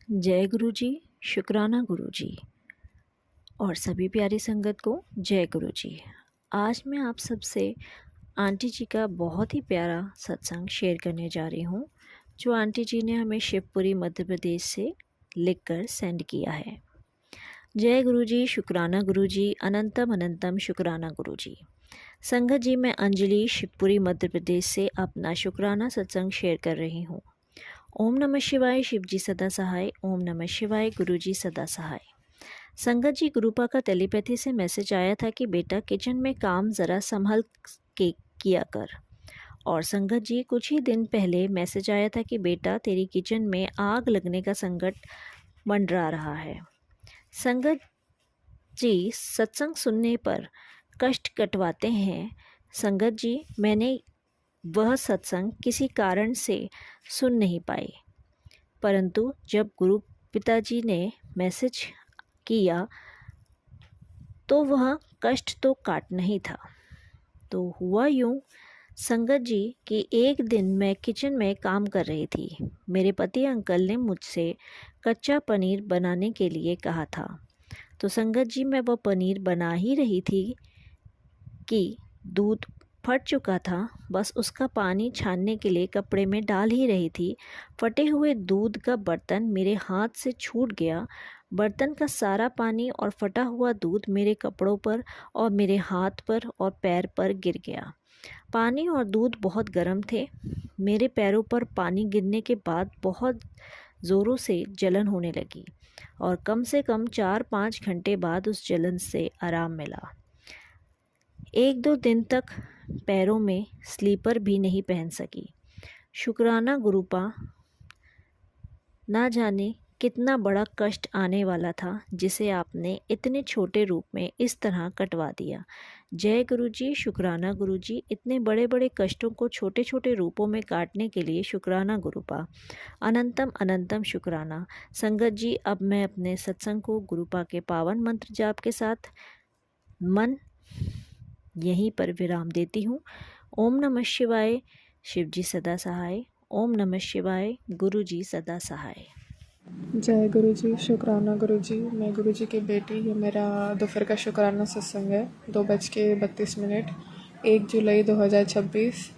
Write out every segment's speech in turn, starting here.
जय गुरु जी, शुक्राना गुरु जी और सभी प्यारी संगत को जय गुरु जी। आज मैं आप सबसे आंटी जी का बहुत ही प्यारा सत्संग शेयर करने जा रही हूँ, जो आंटी जी ने हमें शिवपुरी मध्य प्रदेश से लिखकर सेंड किया है। जय गुरु जी, शुक्राना गुरु जी, अनंतम अनंतम शुक्राना गुरु जी। संगत जी, मैं अंजलि शिवपुरी मध्य प्रदेश से अपना शुक्राना सत्संग शेयर कर रही हूँ। ओम नमः शिवाय, शिव जी सदा सहाय। ओम नमः शिवाय, गुरु जी सदा सहाय। संगत जी, गुरुपा का टेलीपैथी से मैसेज आया था कि बेटा किचन में काम ज़रा संभल के किया कर। और संगत जी, कुछ ही दिन पहले मैसेज आया था कि बेटा तेरी किचन में आग लगने का संकट मंडरा रहा है। संगत जी, सत्संग सुनने पर कष्ट कटवाते हैं। संगत जी, मैंने वह सत्संग किसी कारण से सुन नहीं पाई, परंतु जब गुरु पिताजी ने मैसेज किया तो वह कष्ट तो काटना ही था। तो हुआ यूँ संगत जी कि एक दिन मैं किचन में काम कर रही थी। मेरे पति अंकल ने मुझसे कच्चा पनीर बनाने के लिए कहा था। तो संगत जी, मैं वह पनीर बना ही रही थी कि दूध फट चुका था। बस उसका पानी छानने के लिए कपड़े में डाल ही रही थी। फटे हुए दूध का बर्तन मेरे हाथ से छूट गया। बर्तन का सारा पानी और फटा हुआ दूध मेरे कपड़ों पर और मेरे हाथ पर और पैर पर गिर गया। पानी और दूध बहुत गर्म थे। मेरे पैरों पर पानी गिरने के बाद बहुत ज़ोरों से जलन होने लगी और कम से कम 4-5 घंटे बाद उस जलन से आराम मिला। 1-2 दिन तक पैरों में स्लीपर भी नहीं पहन सकी। शुक्राना गुरुपा, ना जाने कितना बड़ा कष्ट आने वाला था, जिसे आपने इतने छोटे रूप में इस तरह कटवा दिया। जय गुरु जी, शुक्राना गुरु जी। इतने बड़े बड़े कष्टों को छोटे छोटे रूपों में काटने के लिए शुक्राना गुरुपा, अनंतम अनंतम शुक्राना। संगत जी, अब मैं अपने सत्संग को गुरुपा के पावन मंत्र जाप के साथ मन यहीं पर विराम देती हूँ। ओम नमः शिवाय, शिव जी सदा सहाय। ओम नमः शिवाय, गुरु जी सदा सहाय। जय गुरु जी, शुक्राना गुरु जी। मैं गुरु जी की बेटी। ये मेरा दोपहर का शुक्राना सत्संग है। 2:32, 1 जुलाई 2026,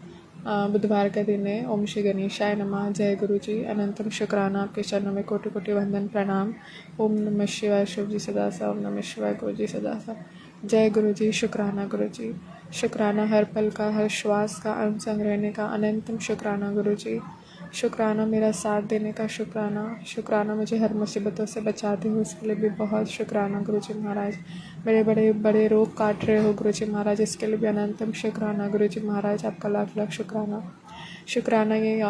बुधवार का दिन है। ओम श्री गणेशाय नमः। जय गुरु जी, अनंतम शुक्राना। आपके चरणों में कोटि कोटि वंदन प्रणाम। ओम नमः शिवाय, शिव जी सदा सा। ओम नमः शिवाय, गुरु जी सदा सा। जय गुरु जी, शुक्राना गुरु जी। शुक्राना हर पल का, हर श्वास का अंग संग रहने का अनंतम शुक्राना गुरु जी। शुक्राना मेरा साथ देने का, शुक्राना। शुक्राना मुझे हर मुसीबतों से बचाते हो, इसके लिए भी बहुत शुक्राना गुरु जी महाराज। मेरे बड़े बड़े रोग काट रहे हो गुरु जी महाराज, इसके लिए भी अनंतम शुक्राना गुरु जी महाराज। आपका लाख लाख शुक्राना। शुक्राना ये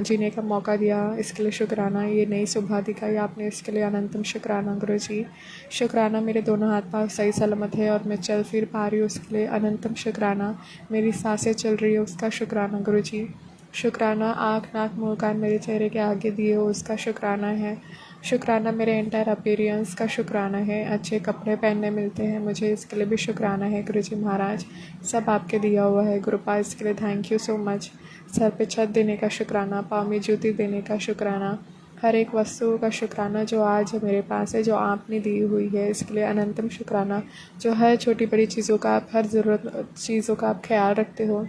जीने का मौका दिया, इसके लिए शुक्राना। ये नई सुबह दिखाई आपने, इसके लिए अनंतम शुक्राना गुरु जी। शुक्राना मेरे दोनों हाथ पाँव सही सलामत है और मैं चल फिर पा रही हूँ, उसके लिए अनंतम शुक्राना। मेरी सांसें चल रही है, उसका शुक्राना गुरु जी। शुक्राना आँख नाक मुँह कान मेरे चेहरे के आगे दिए हो, उसका शुक्राना है। शुक्राना मेरे एंटायर अपीयरेंस का शुक्राना है। अच्छे कपड़े पहनने मिलते हैं मुझे, इसके लिए भी शुक्राना है गुरु जी महाराज। सब आपके दिया हुआ है गुरुपा, इसके लिए thank you so much. Sir पे छत देने का शुक्राना, पाँव में जूती देने का शुक्राना, हर एक वस्तु का शुक्राना जो आज मेरे पास है, जो आपने दी हुई है, इसके लिए अनंतम शुक्राना। जो हर छोटी बड़ी चीज़ों का आप, हर ज़रूरत चीज़ों का आप ख्याल रखते हो,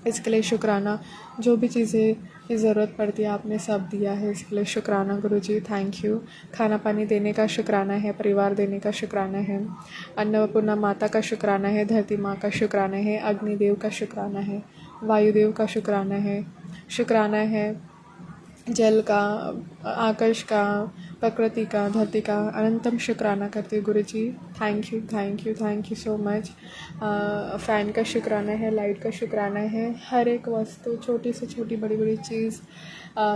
इसके लिए शुक्राना। जो भी चीज़ें की ज़रूरत पड़ती है आपने सब दिया है, इसके लिए शुक्राना गुरु जी, थैंक यू। खाना पानी देने का शुक्राना है, परिवार देने का शुक्राना है, अन्नपूर्णा माता का शुक्राना है, धरती माँ का शुक्राना है, अग्निदेव का शुक्राना है, वायुदेव का शुक्राना है। शुक्राना है जल का, आकाश का, प्रकृति का, धरती का अनंतम शुक्राना करते हैं Guru ji. Thank you thank you thank you so much. Fan का शुक्राना है, लाइट का शुक्राना है, हर एक वस्तु छोटी से छोटी बड़ी बड़ी चीज़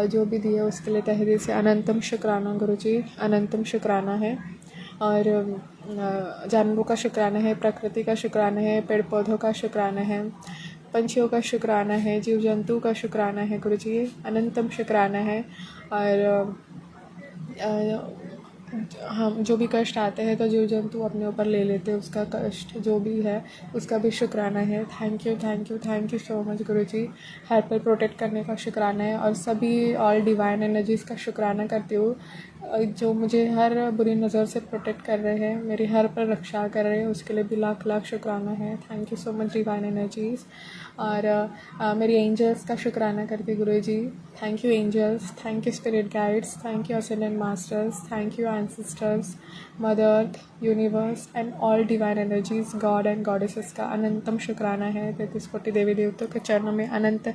जो भी दी है उसके लिए तहे दिल से अनंतम शुक्राना गुरु जी, अनंतम शुक्राना है। और जानवरों का शुक्राना है, प्रकृति का शुक्राना है, पेड़ पौधों का शुक्राना है, पंछियों का शुक्राना है, जीव जंतु का शुक्राना है गुरु जी, अनंतम शुक्राना है। और हम जो भी कष्ट आते हैं तो जीव जंतु अपने ऊपर ले लेते हैं, उसका कष्ट जो भी है उसका भी शुक्राना है। Thank you thank you thank you so much Guruji. हर पर प्रोटेक्ट करने का शुक्राना है और सभी ऑल डिवाइन एनर्जीज़ का शुक्राना करती हूँ जो मुझे हर बुरी नज़र से प्रोटेक्ट कर रहे हैं, मेरी हर पर रक्षा कर रहे हैं, उसके लिए भी लाख लाख शुक्राना है। Thank you so much divine energies. और मेरी एंजल्स का शुक्राना करती Guruji. Thank you angels, thank you spirit guides, thank you ascended masters, thank you ancestors, mother earth, universe and all divine energies, god and goddesses का अनंतम शुक्राना है। 33 कोटि देवी देवताओं के चरणों में अनंत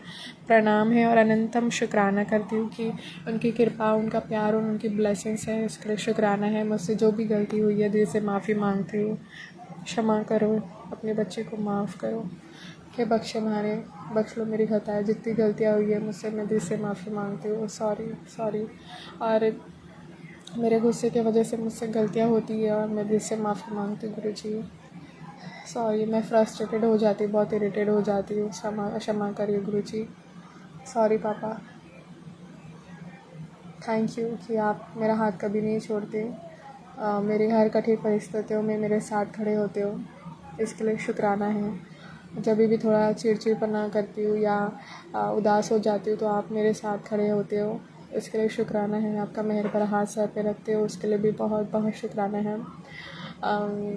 प्रणाम है और अनंतम शुक्राना करती हूँ कि उनकी कृपा, उनका प्यार और उनकी ब्लेसिंग्स है, उसके लिए शुक्राना है। मुझसे जो भी गलती हुई है दिल से माफ़ी मांगती हूँ, क्षमा करो, अपने बच्चे को माफ़ करो, हे बख्शे मारे, बख्श लो मेरी खताएं, जितनी गलतियाँ हुई है मुझसे मैं दिल से माफ़ी मांगती हूँ। Sorry sorry. और मेरे गुस्से की वजह से मुझसे गलतियाँ होती है और मैं दिल से माफ़ी मांगती हूँ गुरुजी। सॉरी, मैं फ्रस्ट्रेटेड हो जाती हूँ, बहुत इरिटेड हो जाती हूँ, क्षमा करिए गुरुजी। सॉरी पापा। थैंक यू कि आप मेरा हाथ कभी नहीं छोड़ते, मेरी हर कठिन परिस्थितियों में मेरे साथ खड़े होते हो, इसके लिए शुक्राना है। जब भी थोड़ा चिड़चिड़पना करती हूँ या उदास हो जाती हूँ तो आप मेरे साथ खड़े होते हो, इसके लिए शुक्राना है। आपका मेहर भरा हाथ सर पे रखते हो, उसके लिए भी बहुत बहुत शुक्राना है।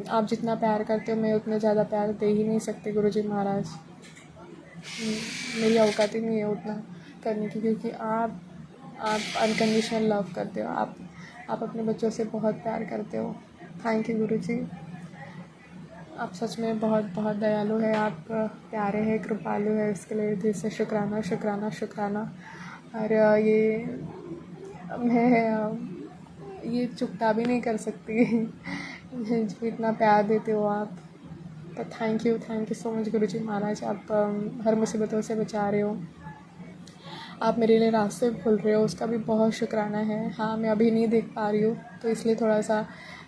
आप जितना प्यार करते हो मैं उतना ज़्यादा प्यार दे ही नहीं सकती गुरुजी महाराज। मेरी औकात ही नहीं है उतना करने की, क्योंकि आप अनकंडीशनल लव करते हो, आप अपने बच्चों से बहुत प्यार करते हो। थैंक यू गुरुजी। आप सच में बहुत बहुत दयालु है, आप प्यारे हैं, कृपालु है, इसके लिए दिल से शुक्राना शुक्राना शुक्राना। और मैं ये चुकता भी नहीं कर सकती जो इतना प्यार देते हो आप। तो थैंक यू सो मच गुरुजी महाराज। आप हर मुसीबतों से बचा रहे हो, आप मेरे लिए रास्ते खोल रहे हो, उसका भी बहुत शुक्राना है। हाँ, मैं अभी नहीं देख पा रही हूँ तो इसलिए थोड़ा सा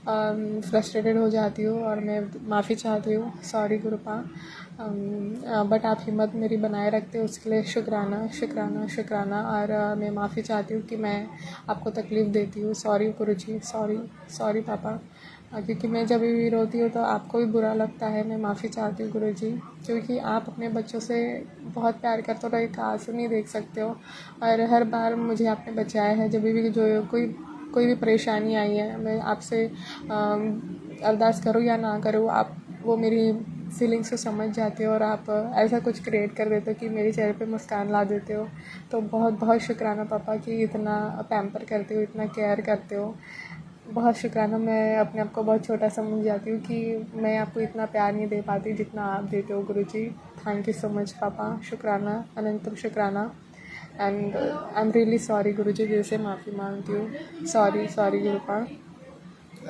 फ्रस्ट्रेटेड हो जाती हूँ और मैं माफ़ी चाहती हूँ, सॉरी गुरुपा। बट आप हिम्मत मेरी बनाए रखते हो, उसके लिए शुक्राना शुक्राना शुक्राना। और मैं माफ़ी चाहती हूँ कि मैं आपको तकलीफ़ देती हूँ, सॉरी गुरुजी, सॉरी सॉरी पापा। क्योंकि मैं जब भी रोती हूँ तो आपको भी बुरा लगता है, मैं माफ़ी चाहती हूँ गुरुजी, क्योंकि आप अपने बच्चों से बहुत प्यार करते हो तो एक आंसू नहीं देख सकते हो। और हर बार मुझे आपने बचाया है, जब भी जो कोई भी परेशानी आई है, मैं आपसे अरदास करूँ या ना करूँ, आप वो मेरी फीलिंग्स को समझ जाते हो और आप ऐसा कुछ क्रिएट कर देते हो कि मेरे चेहरे पे मुस्कान ला देते हो। तो बहुत बहुत शुक्राना पापा कि इतना पैम्पर करते हो, इतना केयर करते हो, बहुत शुक्राना। मैं अपने आप को बहुत छोटा समझ जाती हूँ कि मैं आपको इतना प्यार नहीं दे पाती जितना आप देते हो Guruji. Thank you so much पापा, शुक्राना, अनंतम शुक्राना। And I am really sorry Guruji, दिल से माफ़ी मांगती हूँ, सॉरी सॉरी गुरुपा।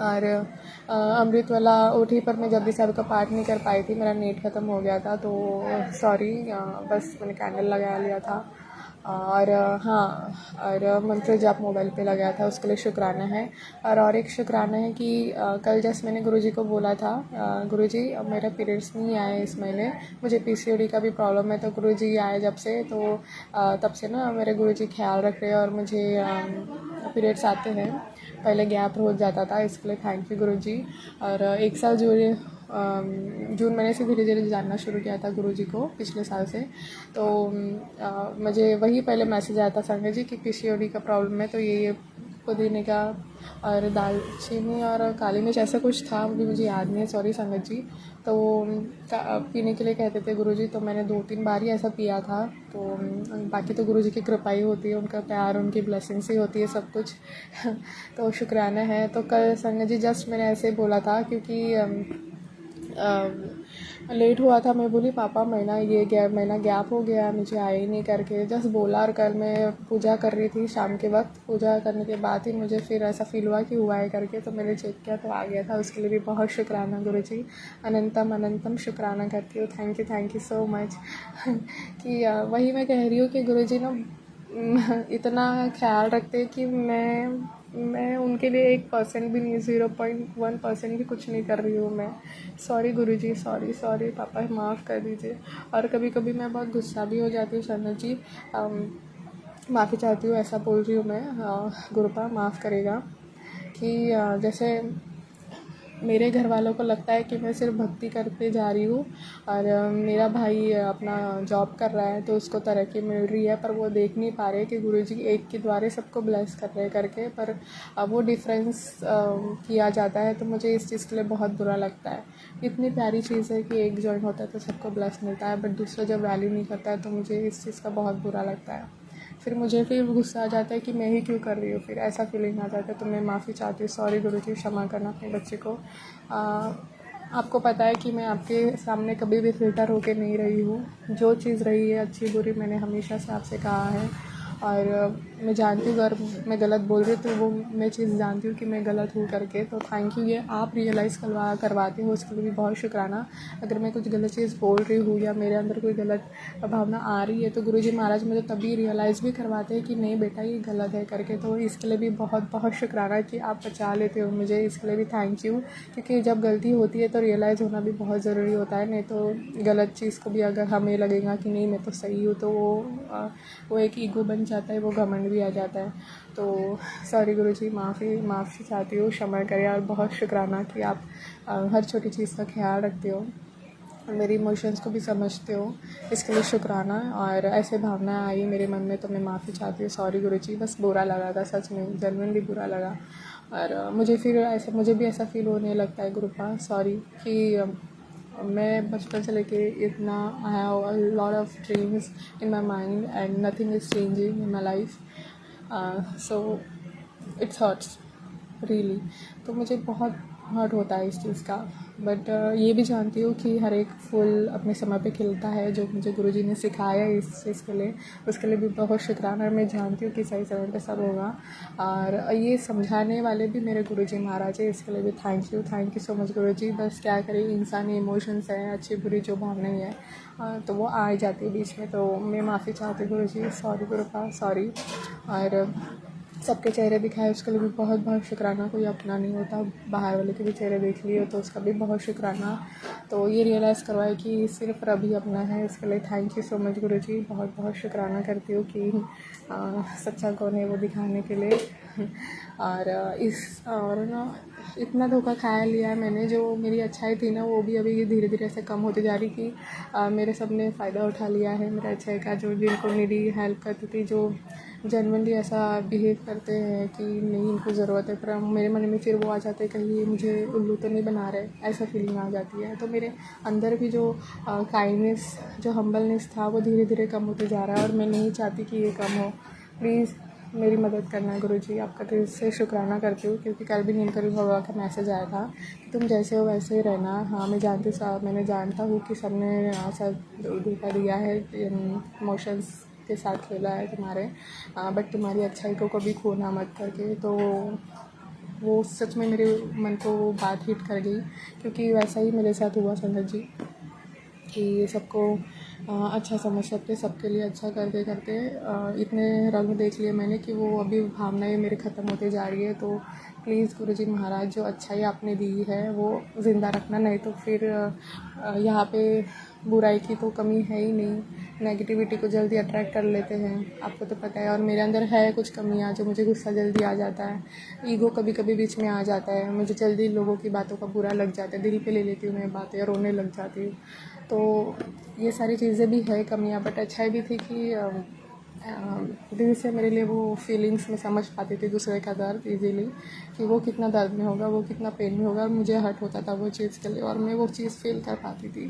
और अमृत वाला ओटी पर मैं जल्दी से आपका पाठ नहीं कर पाई थी, मेरा नेट ख़त्म हो गया था, तो सॉरी, बस मैंने कैंडल लगा लिया था। और हाँ, और मंत्र जाप मोबाइल पे लगाया था, उसके लिए शुक्राना है। और एक शुक्राना है कि कल जैसे मैंने गुरुजी को बोला था, गुरुजी अब मेरा पीरियड्स नहीं आए इस महीने, मुझे पीसीओडी का भी प्रॉब्लम है, तो गुरुजी आए जब से तो तब से ना मेरे गुरुजी ख्याल रख रहे हैं और मुझे पीरियड्स आते हैं, पहले गैप हो जाता था, इसके लिए थैंक यू गुरुजी। और एक साल जून महीने से धीरे धीरे जानना शुरू किया था गुरुजी को, पिछले साल से। तो मुझे वही पहले मैसेज आया था संजय जी कि पीसीओडी का प्रॉब्लम है, तो ये पुदीने का और दालचीनी और काली मिर्च ऐसा कुछ था, वो भी मुझे याद नहीं है, सॉरी संगत जी। तो पीने के लिए कहते थे गुरुजी, तो मैंने 2-3 बार ही ऐसा पिया था। तो बाकी तो गुरुजी की कृपा ही होती है, उनका प्यार, उनकी ब्लेसिंग्स ही होती है सब कुछ तो शुक्राना है। तो कल संगत जी जस्ट मैंने ऐसे बोला था क्योंकि लेट हुआ था, मैं बोली पापा महीना गैप हो गया, मुझे आए ही नहीं करके, जस्ट बोला। और कल मैं पूजा कर रही थी शाम के वक्त, पूजा करने के बाद ही मुझे फिर ऐसा फील हुआ कि हुआ है करके, तो मैंने चेक किया तो आ गया था, उसके लिए भी बहुत शुक्राना गुरुजी, अनंतम अनंतम शुक्राना करती हूँ। थैंक यू सो मच कि वही मैं कह रही हूँ कि गुरुजी ना इतना ख्याल रखते हैं कि मैं उनके लिए 1% भी नहीं, 0.1% भी कुछ नहीं कर रही हूँ मैं। सॉरी गुरुजी, सॉरी सॉरी पापा, माफ़ कर दीजिए। और कभी कभी मैं बहुत गुस्सा भी हो जाती हूँ संजय जी, माफ़ी चाहती हूँ, ऐसा बोल रही हूँ मैं, गुरुपा माफ़ करेगा। कि जैसे मेरे घर वालों को लगता है कि मैं सिर्फ भक्ति करते जा रही हूँ और मेरा भाई अपना जॉब कर रहा है तो उसको तरक्की मिल रही है, पर वो देख नहीं पा रहे कि गुरुजी एक के द्वारा सबको ब्लेस कर रहे करके, पर वो डिफरेंस किया जाता है तो मुझे इस चीज़ के लिए बहुत बुरा लगता है। इतनी प्यारी चीज़ है कि एक जॉइन होता है तो सबको ब्लेस मिलता है, बट दूसरा जब वैल्यू नहीं करता है तो मुझे इस चीज़ का बहुत बुरा लगता है। फिर गुस्सा आ जाता है कि मैं ही क्यों कर रही हूँ, फिर ऐसा फीलिंग आ जाता है। तो मैं माफ़ी चाहती हूँ, सॉरी गुरुजी, क्षमा करना अपने बच्चे को। आपको पता है कि मैं आपके सामने कभी भी फ़िल्टर होके नहीं रही हूँ। जो चीज़ रही है अच्छी बुरी मैंने हमेशा से आपसे कहा है, और मैं जानती हूँ अगर मैं गलत बोल रही हूँ तो वो मैं चीज़ जानती हूँ कि मैं गलत हूँ करके। तो थैंक यू, ये आप रियलाइज़ करवाते हो उसके लिए भी बहुत शुक्राना। अगर मैं कुछ गलत चीज़ बोल रही हूँ या मेरे अंदर कोई गलत भावना आ रही है तो गुरुजी महाराज मुझे तभी रियलाइज़ भी करवाते हैं कि नहीं बेटा ये गलत है करके। तो इसके लिए भी बहुत बहुत शुक्राना कि आप बचा लेते हो मुझे, इसके लिए भी थैंक यू। क्योंकि जब गलती होती है तो रियलाइज़ होना भी बहुत ज़रूरी होता है, नहीं तो गलत चीज़ को भी अगर हमें लगेगा कि नहीं मैं तो सही हूँ तो वो एक ईगो बन जाता है, वो घमंड भी आ जाता है। तो सॉरी गुरुजी, माफ़ी चाहती हूँ, क्षमा करें। और बहुत शुक्राना कि आप हर छोटी चीज़ का ख्याल रखते हो, मेरी इमोशंस को भी समझते हो, इसके लिए शुक्राना। और ऐसे भावना आई मेरे मन में तो मैं माफ़ी चाहती हूँ, सॉरी गुरुजी। बस बुरा लगा था, सच में जेन्युइनली बुरा लगा। और मुझे भी ऐसा फील होने लगता है गुरुपा, सॉरी, कि मैं बचपन से लेके इतना I have a lot of dreams in my mind and nothing is changing in my life, so it's hurts really. तो मुझे बहुत हर्ट होता है इस चीज़ का, बट ये भी जानती हूँ कि हर एक फूल अपने समय पे खिलता है, जो मुझे गुरुजी ने सिखाया है इस चीज़ के लिए, उसके लिए भी बहुत शुक्राना। और मैं जानती हूँ कि सही समय पे सब होगा। और ये समझाने वाले भी मेरे गुरुजी महाराज है, इसके लिए भी थैंक यू सो मच गुरुजी। बस क्या करें, इंसानी इमोशंस हैं, अच्छी बुरी जो भावनाएं हैं तो वो आ ही जाती है बीच में। तो मैं माफ़ी चाहती हूँ गुरुजी, सॉरी गुरुपा, सॉरी। और सबके चेहरे दिखाए उसके लिए भी बहुत बहुत शुक्राना। कोई अपना नहीं होता, बाहर वाले के भी चेहरे देख लिए तो उसका भी बहुत शुक्राना। तो ये रियलाइज़ करवाए कि सिर्फ रब ही अपना है, इसके लिए थैंक यू सो मच गुरुजी। बहुत बहुत शुक्राना करती हूँ कि सच्चा कौन है वो दिखाने के लिए। और ना इतना धोखा खाया लिया है मैंने, जो मेरी अच्छाई थी ना वो भी अभी धीरे धीरे ऐसे कम होती जा रही कि मेरे सब ने फ़ायदा उठा लिया है मेरे अच्छाई का। जो जिनको मेरी हेल्प करती थी, जो जेन्युइनली ऐसा बिहेव करते हैं कि नहीं इनको ज़रूरत है, पर मेरे मन में फिर वो आ जाते हैं कहीं ये मुझे उल्लू तो नहीं बना रहे, ऐसा फीलिंग आ जाती है। तो मेरे अंदर भी जो काइंडनेस, जो हम्बलनेस था वो धीरे धीरे कम होते जा रहा है, और मैं नहीं चाहती कि ये कम हो। प्लीज़ मेरी मदद करना गुरुजी, आपका दिल से शुक्राना करती हूँ। क्योंकि कल भी नीलकंठ बाबा का मैसेज आया था कि तुम जैसे हो वैसे ही रहना। हाँ मैं मैंने जानता हूँ कि सबने ऐसा धोखा दिया है, इमोशंस के साथ खेला है तुम्हारे, बट तुम्हारी अच्छाई को कभी खोना मत करके। तो वो सच में मेरे मन को वो बात हिट कर गई, क्योंकि वैसा ही मेरे साथ हुआ संगत जी, कि सबको अच्छा समझ सकते, सबके लिए अच्छा करते करते इतने रंग देख लिए मैंने कि वो अभी भावनाएं मेरे ख़त्म होते जा रही है। तो प्लीज़ गुरुजी महाराज, जो अच्छाई आपने दी है वो ज़िंदा रखना, नहीं तो फिर यहाँ पे बुराई की तो कमी है ही नहीं, नेगेटिविटी को जल्दी अट्रैक्ट कर लेते हैं, आपको तो पता है। और मेरे अंदर है कुछ कमियाँ, जो मुझे गुस्सा जल्दी आ जाता है, ईगो कभी कभी बीच में आ जाता है, मुझे जल्दी लोगों की बातों का बुरा लग जाता है, दिल पे ले लेती हूँ मैं बातें, रोने लग जाती हूँ। तो ये सारी चीज़ें भी है कमियाँ, बट अच्छाई भी थी कि दिल से मेरे लिए वो फीलिंग्स में समझ पाती थी दूसरे का दर्द इजीली, कि वो कितना दर्द में होगा, वो कितना पेन में होगा, और मुझे हर्ट होता था वो चीज़ के लिए, और मैं वो चीज़ फील कर पाती थी।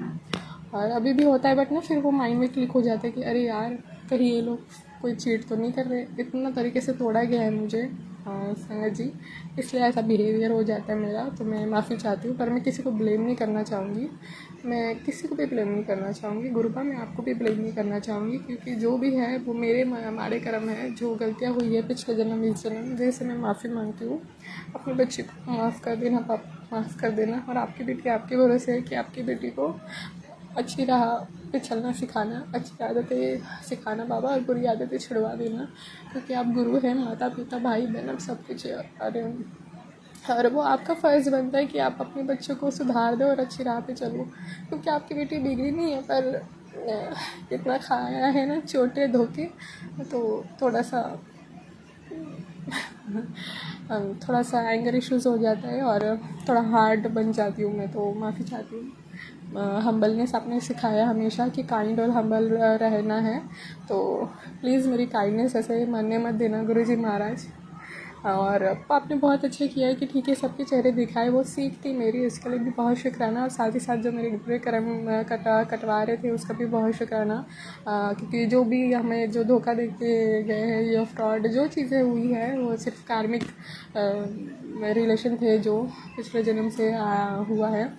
और अभी भी होता है, बट ना फिर वो माइंड में क्लिक हो जाता है कि अरे यार कहीं ये लोग कोई चीट तो नहीं कर रहे, इतना तरीके से तोड़ा गया है मुझे संगत जी, इसलिए ऐसा बिहेवियर हो जाता है मेरा। तो मैं माफ़ी चाहती हूँ, पर मैं किसी को ब्लेम नहीं करना चाहूँगी, मैं किसी को भी ब्लेम नहीं करना चाहूँगी गुरुपा, मैं आपको भी ब्लेम नहीं करना चाहूँगी, क्योंकि जो भी है वो हमारे कर्म है, जो गलतियाँ हुई है पिछले जन्म इस जन्म, जैसे मैं माफ़ी मांगती हूँ। अपने बच्चे को माफ़ कर देना पापा, माफ़ कर देना। और आपकी बेटी आपके भरोसे है कि आपकी बेटी को अच्छी राह पे चलना सिखाना, अच्छी आदतें सिखाना बाबा, और बुरी आदतें छुड़वा देना, क्योंकि आप गुरु हैं, माता पिता भाई बहन अब सब कुछ है। और वो आपका फ़र्ज़ बनता है कि आप अपने बच्चों को सुधार दो और अच्छी राह पे चलो, क्योंकि आपकी बेटी बिगड़ी नहीं है, पर इतना खाया है ना चोटें धोखे, तो थोड़ा सा थोड़ा सा एंगर इश्यूज़ हो जाता है और थोड़ा हार्ड बन जाती हूँ मैं, तो माफ़ी चाहती हूँ। हम्बलनेस आपने सिखाया हमेशा कि काइंड और हम्बल रहना है, तो प्लीज़ मेरी काइंडनेस ऐसे मानने मत देना गुरुजी महाराज। और आपने बहुत अच्छा किया है कि ठीक है सबके चेहरे दिखाए, वो सीख थी मेरी, इसके लिए भी बहुत शुक्राना। और साथ ही साथ जो मेरे बुरे कर्म कटवा रहे थे उसका भी बहुत शुक्राना, क्योंकि जो भी हमें जो धोखा दे के गए हैं या फ्रॉड जो चीज़ें हुई है वो सिर्फ कार्मिक रिलेशन थे जो पिछले जन्म से हुआ है,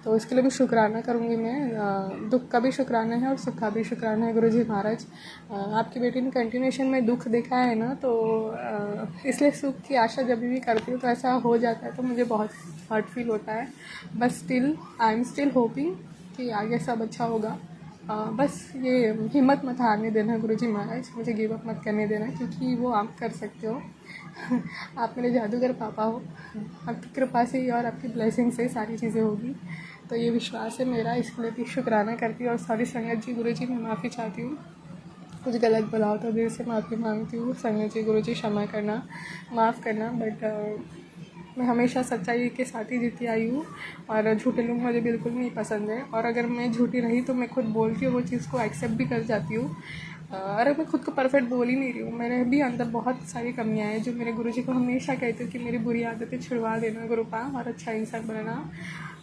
तो इसके लिए भी शुक्राना करूँगी मैं। दुख का भी शुक्राना है और सुख का भी शुक्राना है गुरुजी महाराज। आपकी बेटी ने कंटिन्यूशन में दुख देखा है ना, तो इसलिए सुख की आशा जब भी करती हूँ तो ऐसा हो जाता है, तो मुझे बहुत हर्ट फील होता है। But still I am still hopping कि आगे सब अच्छा होगा। बस ये हिम्मत मत हारने देना गुरुजी महाराज, मुझे गिव अप मत करने देना, क्योंकि वो आप कर सकते हो। आप मेरे जादूगर पापा हो, आपकी कृपा से ही और आपकी ब्लेसिंग से सारी चीज़ें होगी, तो ये विश्वास है मेरा, इसके लिए भी शुक्राना करती हूँ। और सॉरी संगत जी, गुरुजी मैं माफ़ी चाहती हूँ, कुछ गलत बोला हो तो दिल से माफ़ी मांगती हूँ। संगत जी गुरुजी क्षमा करना, माफ़ करना। बट मैं हमेशा सच्चाई के साथ ही जीती आई हूँ और झूठे लोग मुझे बिल्कुल नहीं पसंद है, और अगर मैं झूठी रही तो मैं खुद बोल के वो चीज़ को एक्सेप्ट भी कर जाती हूँ। और मैं खुद को परफेक्ट बोल ही नहीं रही हूँ, मेरे भी अंदर बहुत सारी कमियाँ हैं जो मेरे गुरुजी को हमेशा कहते हैं कि मेरी बुरी आदतें छुड़वा देना गुरुपा और अच्छा इंसान बनाना।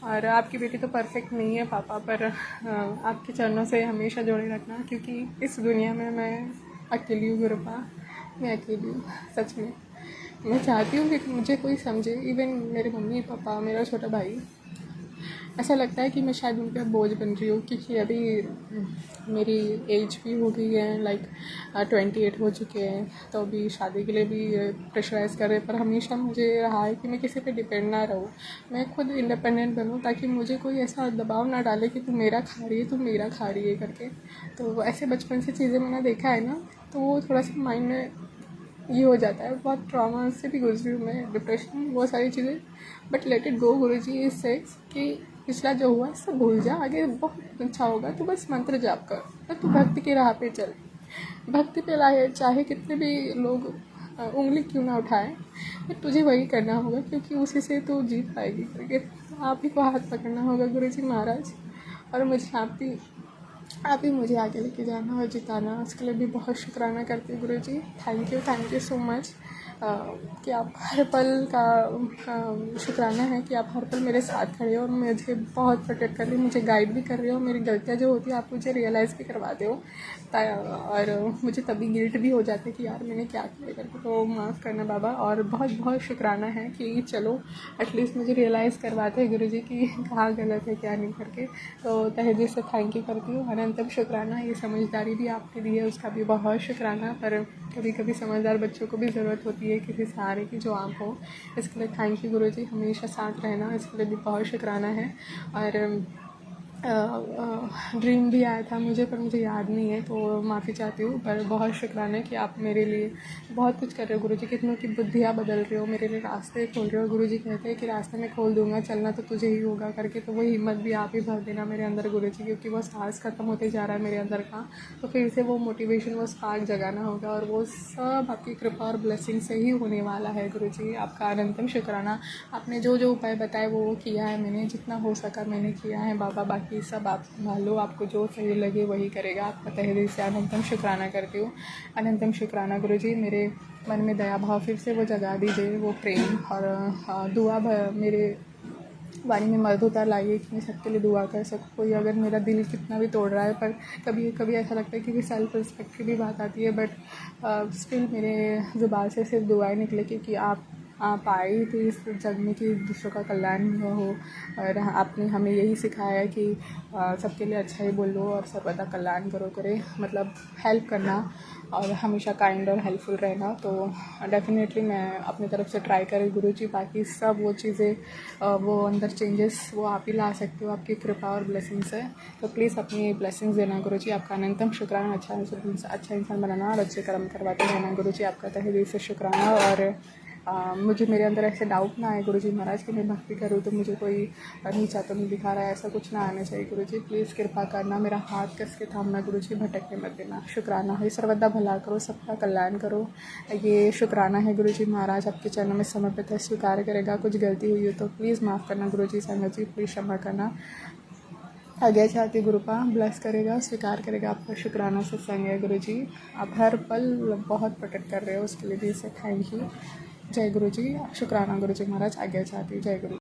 और आपकी बेटी तो परफेक्ट नहीं है पापा, पर आपके चरणों से हमेशा जोड़े रखना, क्योंकि इस दुनिया में मैं अकेली हूँ गुरुपा, मैं अकेली हूँ सच में। मैं चाहती हूँ कि मुझे कोई समझे, इवन मेरे मम्मी पापा, मेरा छोटा भाई। ऐसा लगता है कि मैं शायद उन पर बोझ बन रही हूँ, क्योंकि अभी मेरी एज भी हो गई है, लाइक 28 हो चुके हैं, तो अभी शादी के लिए भी प्रेशराइज़ कर रहे हैं। पर हमेशा मुझे रहा है कि मैं किसी पे डिपेंड ना रहूँ, मैं खुद इंडिपेंडेंट बनूँ, ताकि मुझे कोई ऐसा दबाव ना डाले कि तू मेरा खा रही है, तू मेरा खा रही है करके। तो ऐसे बचपन से चीज़ें मैंने देखा है ना, तो वो थोड़ा सा माइंड में ये हो जाता है। बहुत ट्रॉमा से भी गुजरी हूँ मैं, डिप्रेशन, वो सारी चीज़ें। But let it go Guruji is says कि पिछला जो हुआ सब भूल जा, आगे बहुत अच्छा होगा, तो बस मंत्र जाप कर, तो तू भक्ति की राह पे चल, भक्ति पे लाए, चाहे कितने भी लोग उंगली क्यों ना उठाए, बट तुझे वही करना होगा, क्योंकि उसी से तू जीत पाएगी करके। आप ही को हाथ पकड़ना होगा गुरुजी महाराज, और मुझे आप ही मुझे आगे लेके जाना और जिताना। उसके लिए भी बहुत शुक्राना करती हूँ गुरुजी। थैंक यू सो मच कि आप हर पल का शुक्राना है कि आप हर पल मेरे साथ खड़े हो और मुझे बहुत प्रोटेक्ट कर रहे हो, मुझे गाइड भी कर रहे हो, मेरी गलतियाँ जो होती है आप मुझे रियलाइज़ भी करवाते हो। और मुझे तभी गिल्ट भी हो जाता है कि यार मैंने क्या किया करके, तो माफ़ करना बाबा। और बहुत बहुत शुक्राना है कि चलो एटलीस्ट मुझे रियलाइज़ करवाते हैं गुरुजी कि कहाँ गलत है क्या नहीं करके, तो तहे दिल से थैंक यू करती हूँ। अनंतम शुक्राना, ये समझदारी भी आपने दी है उसका भी बहुत शुक्राना। पर कभी कभी समझदार बच्चों को भी ज़रूरत होती है किसी सहारे की जो आप हो, इसके लिए थैंक यू गुरुजी, हमेशा साथ रहना, इसके लिए भी बहुत शुक्राना है। और ड्रीम भी आया था मुझे, पर मुझे याद नहीं है, तो माफ़ी चाहती हूँ। पर बहुत शुक्राना है कि आप मेरे लिए बहुत कुछ कर रहे हो गुरुजी, कितनों की बुद्धियाँ बदल रहे हो, मेरे लिए रास्ते खोल रहे हो। गुरुजी कहते हैं कि रास्ते में खोल दूंगा, चलना तो तुझे ही होगा करके, तो वो हिम्मत भी आप ही भर देना मेरे अंदर गुरुजी, क्योंकि वो साहस खत्म होते जा रहा है मेरे अंदर का, तो फिर से वो मोटिवेशन, वो स्पार्क जगाना होगा, और वो सब आपकी कृपा और ब्लेसिंग से ही होने वाला है गुरुजी। आपका अनंतम शुक्राना, आपने जो जो उपाय बताए वो किया है मैंने, जितना हो सका मैंने किया है बाबा, बाकी सब आप संभालो, आपको जो सही लगे वही करेगा। आपका तहे दिल से अनंतम शुक्राना करती हूँ। अनंतम शुक्राना गुरुजी, मेरे मन में दया भाव फिर से वो जगा दीजिए, वो प्रेम और दुआ मेरे वाणी में मधुरता लाइए कि मैं सबके लिए दुआ कर सकूँ। कोई अगर मेरा दिल कितना भी तोड़ रहा है, पर कभी कभी ऐसा लगता है कि सेल्फ रिस्पेक्ट की भी बात आती है, बट स्टिल मेरे ज़ुबान से सिर्फ दुआएं निकले कि आप आए थे इस जग में कि दूसरों का कल्याण हो, और आपने हमें यही सिखाया है कि सबके लिए अच्छा ही बोलो और सर्वदा कल्याण करे, मतलब हेल्प करना और हमेशा काइंड और हेल्पफुल रहना। तो डेफिनेटली मैं अपनी तरफ से ट्राई करूँ गुरुजी, बाकी सब वो चीज़ें वो अंदर चेंजेस वो आप ही ला सकते हो आपकी कृपा और ब्लेसिंग्स है, तो प्लीज़ अपनी ब्लेसिंग्स देना गुरुजी। आपका अनंतम शुक्राना, अच्छा इंसान बनाना और अच्छे कर्म करवाते रहना गुरुजी, आपका तहे दिल से शुक्राना। और मुझे मेरे अंदर ऐसे डाउट ना आए गुरुजी महाराज कि मैं भक्ति करूँ तो मुझे कोई नीचा तो नहीं दिखा रहा है, ऐसा कुछ ना आना चाहिए गुरुजी। प्लीज़ कृपा करना, मेरा हाथ कस के थामना गुरुजी, भटकने मत देना। शुक्राना है, सर्वदा भला करो, सबका कल्याण करो। ये शुक्राना है गुरुजी महाराज, आपके चरणों में समर्पित है, स्वीकार करेगा। कुछ गलती हुई हो तो प्लीज़ माफ़ करना गुरुजी। संगत जी प्लीज़ क्षमा करना। आज्ञा चाहती गुरुपा ब्लेस करेगा, स्वीकार करेगा आपका शुक्राना सत्संग है गुरुजी। आप हर पल बहुत प्रकट कर रहे हो, उसके लिए भी से थैंक यू। जय गुरुजी, शुक्राना गुरुजी महाराज। आज्ञा चाहती, जय गुरु।